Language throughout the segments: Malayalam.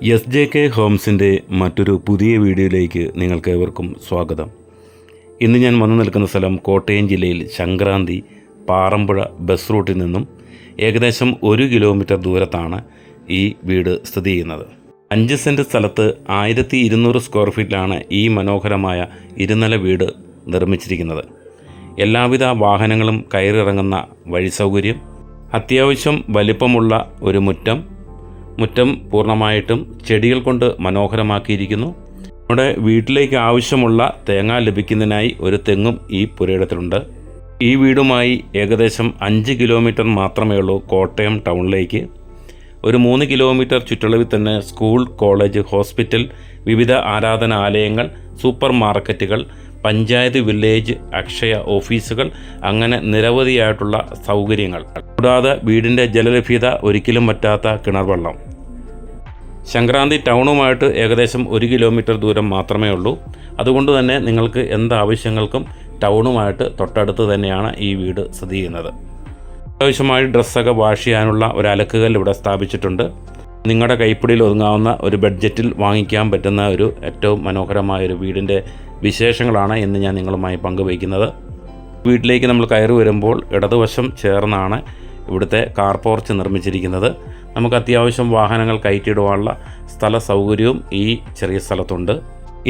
SJK ഹോംസിൻ്റെ മറ്റൊരു പുതിയ വീഡിയോയിലേക്ക് നിങ്ങൾക്ക് ഏവർക്കും സ്വാഗതം. ഇന്ന് ഞാൻ വന്നു നിൽക്കുന്ന സ്ഥലം കോട്ടയം ജില്ലയിൽ സംക്രാന്തി പാറമ്പുഴ ബസ് റൂട്ടിൽ നിന്നും ഏകദേശം 1 കിലോമീറ്റർ ദൂരത്താണ് ഈ വീട് സ്ഥിതി ചെയ്യുന്നത്. 5 സെൻറ്റ് സ്ഥലത്ത് 1200 സ്ക്വയർ ഫീറ്റിലാണ് ഈ മനോഹരമായ ഇരുനില വീട് നിർമ്മിച്ചിരിക്കുന്നത്. എല്ലാവിധ വാഹനങ്ങളും കയറിയിറങ്ങുന്ന വഴി സൗകര്യം, അത്യാവശ്യം വലിപ്പമുള്ള ഒരു മുറ്റം പൂർണ്ണമായിട്ടും ചെടികൾ കൊണ്ട് മനോഹരമാക്കിയിരിക്കുന്നു. നമ്മുടെ വീട്ടിലേക്ക് ആവശ്യമുള്ള തേങ്ങ ലഭിക്കുന്നതിനായി ഒരു തെങ്ങും ഈ പുരയിടത്തിലുണ്ട്. ഈ വീടുമായി ഏകദേശം 5 കിലോമീറ്റർ മാത്രമേ ഉള്ളൂ കോട്ടയം ടൗണിലേക്ക്. ഒരു 3 കിലോമീറ്റർ ചുറ്റളവിൽ തന്നെ സ്കൂൾ, കോളേജ്, ഹോസ്പിറ്റൽ, വിവിധ ആരാധനാലയങ്ങൾ, സൂപ്പർ മാർക്കറ്റുകൾ, പഞ്ചായത്ത്, വില്ലേജ്, അക്ഷയ ഓഫീസുകൾ, അങ്ങനെ നിരവധിയായിട്ടുള്ള സൗകര്യങ്ങൾ. കൂടാതെ വീടിൻ്റെ ജലലഭ്യത ഒരിക്കലും പറ്റാത്ത കിണർ വെള്ളം. സംക്രാന്തി ടൗണുമായിട്ട് ഏകദേശം 1 കിലോമീറ്റർ ദൂരം മാത്രമേ ഉള്ളൂ. അതുകൊണ്ട് തന്നെ നിങ്ങൾക്ക് എന്താവശ്യങ്ങൾക്കും ടൗണുമായിട്ട് തൊട്ടടുത്ത് തന്നെയാണ് ഈ വീട് സ്ഥിതി ചെയ്യുന്നത്. അത്യാവശ്യമായി ഡ്രസ്സൊക്കെ വാഷ് ചെയ്യാനുള്ള ഒരു അലക്കുകല്ല് ഇവിടെ സ്ഥാപിച്ചിട്ടുണ്ട്. നിങ്ങളുടെ കൈപ്പിടിയിൽ ഒതുങ്ങാവുന്ന ഒരു ബഡ്ജറ്റിൽ വാങ്ങിക്കാൻ പറ്റുന്ന ഒരു ഏറ്റവും മനോഹരമായൊരു വീടിൻ്റെ വിശേഷങ്ങളാണ് ഇന്ന് ഞാൻ നിങ്ങളുമായി പങ്കുവയ്ക്കുന്നത്. വീട്ടിലേക്ക് നമ്മൾ കയറി വരുമ്പോൾ ഇടതുവശം ചേർന്നാണ് ഇവിടുത്തെ കാർ പോർച്ച് നിർമ്മിച്ചിരിക്കുന്നത്. നമുക്ക് അത്യാവശ്യം വാഹനങ്ങൾ കയറ്റിയിടുവാനുള്ള സ്ഥല സൗകര്യവും ഈ ചെറിയ സ്ഥലത്തുണ്ട്.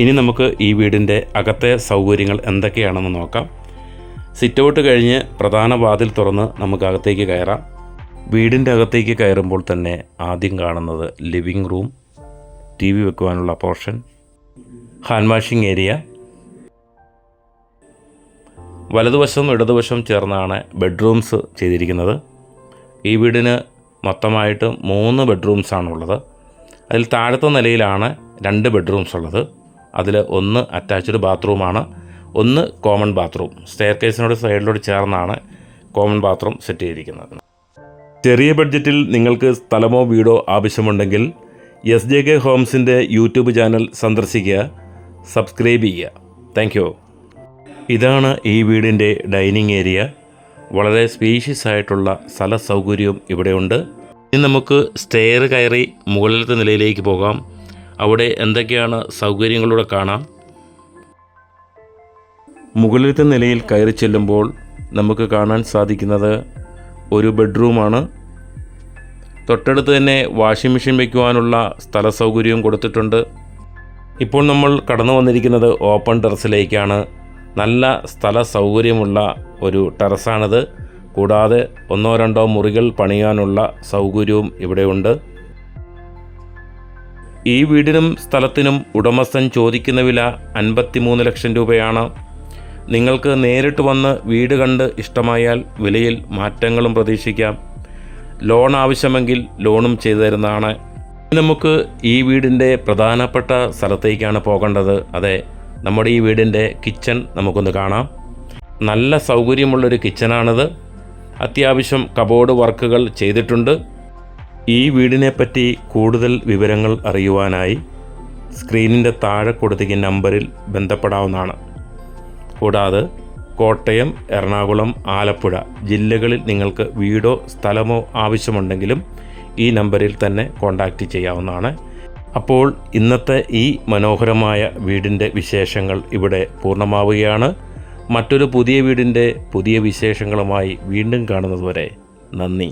ഇനി നമുക്ക് ഈ വീടിൻ്റെ അകത്തെ സൗകര്യങ്ങൾ എന്തൊക്കെയാണെന്ന് നോക്കാം. സിറ്റൗട്ട് കഴിഞ്ഞ് പ്രധാന വാതിൽ തുറന്ന് നമുക്ക് അകത്തേക്ക് കയറാം. വീടിൻ്റെ അകത്തേക്ക് കയറുമ്പോൾ തന്നെ ആദ്യം കാണുന്നത് ലിവിങ് റൂം, TV വെക്കുവാനുള്ള പോർഷൻ, ഹാൻഡ് വാഷിംഗ് ഏരിയ. വലതുവശം ഇടതുവശം ചേർന്നാണ് ബെഡ്റൂംസ് ചെയ്തിരിക്കുന്നത്. ഈ വീടിന് മൊത്തമായിട്ട് 3 ബെഡ്റൂംസാണുള്ളത്. അതിൽ താഴത്തെ നിലയിലാണ് 2 ബെഡ്റൂംസ് ഉള്ളത്. അതിൽ ഒന്ന് അറ്റാച്ച്ഡ് ബാത്റൂമാണ്, ഒന്ന് കോമൺ ബാത്റൂം. സ്റ്റെയർ കേസിനോട് സൈഡിലോട് ചേർന്നാണ് കോമൺ ബാത്റൂം സെറ്റ് ചെയ്തിരിക്കുന്നത്. ചെറിയ ബഡ്ജറ്റിൽ നിങ്ങൾക്ക് സ്ഥലമോ വീടോ ആവശ്യമുണ്ടെങ്കിൽ SJK ഹോംസിൻ്റെ യൂട്യൂബ് ചാനൽ സന്ദർശിക്കുക, സബ്സ്ക്രൈബ് ചെയ്യുക. Thank you. ഇതാണ് ഈ വീടിൻ്റെ ഡൈനിങ് ഏരിയ. വളരെ സ്പേഷ്യസ് ആയിട്ടുള്ള സ്ഥല സൗകര്യവും ഇവിടെയുണ്ട്. ഇനി നമുക്ക് സ്റ്റെയർ കയറി മുകളിലത്തെ നിലയിലേക്ക് പോകാം. അവിടെ എന്തൊക്കെയാണ് സൗകര്യങ്ങളൂടെ കാണാം. മുകളിലത്തെ നിലയിൽ കയറി ചെല്ലുമ്പോൾ നമുക്ക് കാണാൻ സാധിക്കുന്നത് ഒരു ബെഡ്റൂമാണ്. തൊട്ടടുത്ത് തന്നെ വാഷിംഗ് മെഷീൻ വയ്ക്കുവാനുള്ള സ്ഥല സൗകര്യവും കൊടുത്തിട്ടുണ്ട്. ഇപ്പോൾ നമ്മൾ കടന്നു വന്നിരിക്കുന്നത് ഓപ്പൺ ടെറസിലേക്കാണ്. നല്ല സ്ഥല സൗകര്യമുള്ള ഒരു ടെറസാണിത്. കൂടാതെ 1-2 മുറികൾ പണിയാനുള്ള സൗകര്യവും ഇവിടെയുണ്ട്. ഈ വീടിനും സ്ഥലത്തിനും ഉടമസ്ഥൻ ചോദിക്കുന്ന വില 53 ലക്ഷം രൂപയാണ്. നിങ്ങൾക്ക് നേരിട്ട് വന്ന് വീട് കണ്ട് ഇഷ്ടമായാൽ വിലയിൽ മാറ്റങ്ങളും പ്രതീക്ഷിക്കാം. ലോൺ ആവശ്യമെങ്കിൽ ലോണും ചെയ്തു തരുന്നതാണ്. നമുക്ക് ഈ വീടിൻ്റെ പ്രധാനപ്പെട്ട സ്ഥലത്തേക്കാണ് പോകേണ്ടത്. അതെ, നമ്മുടെ ഈ വീടിൻ്റെ കിച്ചൺ നമുക്കൊന്ന് കാണാം. നല്ല സൗകര്യമുള്ളൊരു കിച്ചണാണിത്. അത്യാവശ്യം കബോർഡ് വർക്കുകൾ ചെയ്തിട്ടുണ്ട്. ഈ വീടിനെപ്പറ്റി കൂടുതൽ വിവരങ്ങൾ അറിയുവാനായി സ്ക്രീനിൻ്റെ താഴെ കൊടുത്തിരിക്കുന്ന നമ്പറിൽ ബന്ധപ്പെടാവുന്നതാണ്. കൂടാതെ കോട്ടയം, എറണാകുളം, ആലപ്പുഴ ജില്ലകളിൽ നിങ്ങൾക്ക് വീടോ സ്ഥലമോ ആവശ്യമുണ്ടെങ്കിലും ഈ നമ്പറിൽ തന്നെ കോൺടാക്റ്റ് ചെയ്യാവുന്നതാണ്. അപ്പോൾ ഇന്നത്തെ ഈ മനോഹരമായ വീടിൻ്റെ വിശേഷങ്ങൾ ഇവിടെ പൂർണ്ണമാവുകയാണ്. മറ്റൊരു പുതിയ വീടിൻ്റെ പുതിയ വിശേഷങ്ങളുമായി വീണ്ടും കാണുന്നതുവരെ നന്ദി.